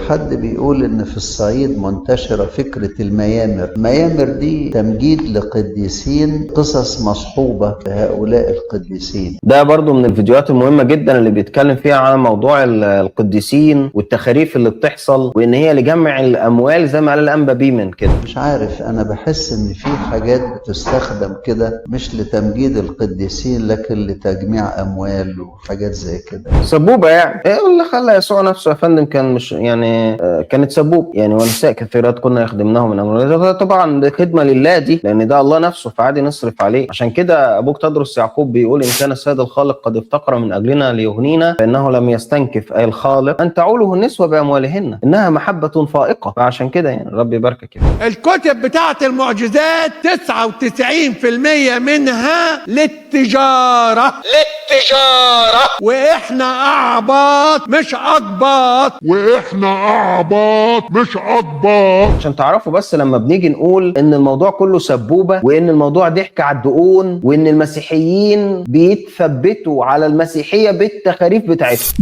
حد بيقول ان في الصعيد منتشرة فكرة الميامر دي تمجيد لقديسين، قصص مصحوبة بهؤلاء القديسين. ده برضو من الفيديوهات المهمة جدا اللي بيتكلم فيها عن موضوع القديسين والتخاريف اللي بتحصل، وان هي لجمع الاموال زي ما قال الانبا بيمن كده. مش عارف، انا بحس ان في حاجات بتستخدم كده مش لتمجيد القديسين لكن لتجميع اموال وحاجات زي كده. سبوبة يعني. ايه اللي خلى يسوع نفسه يا فندم كان مش يعني كانت سبوب يعني. ونساء كثيرات كنا يخدمناهم من اموالنا. طبعا دي خدمة لله دي، لان ده الله نفسه فعادي نصرف عليه. عشان كده ابوك تدرس يعقوب بيقول ان كان السيد الخالق قد افتقر من اجلنا ليغنينا فانه لم يستنكف اي الخالق ان تعوله النسوة باموالهن، انها محبة فائقة. فعشان كده يعني ربي يباركك كده. الكتب بتاعت المعجزات 99% منها للتجارة، واحنا اعباط مش اقباط، عشان تعرفوا بس، لما بنيجي نقول ان الموضوع كله سبوبة وان الموضوع ضحك على الدقون وان المسيحيين بيتثبتوا على المسيحية بالتخاريف بتاعتهم،